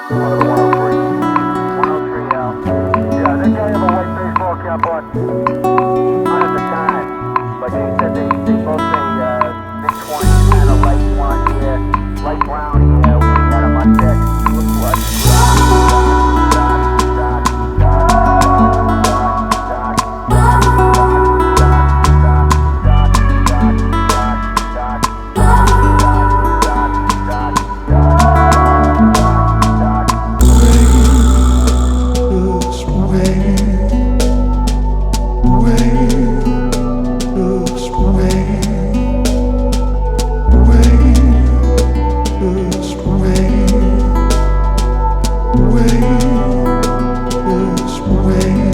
One of the 103. 103 out. Yeah, I think I have a white baseball cap on at the time. But they said they both say mid-20s, kind of light one here, light brown here. We had them on deck. Looks like Way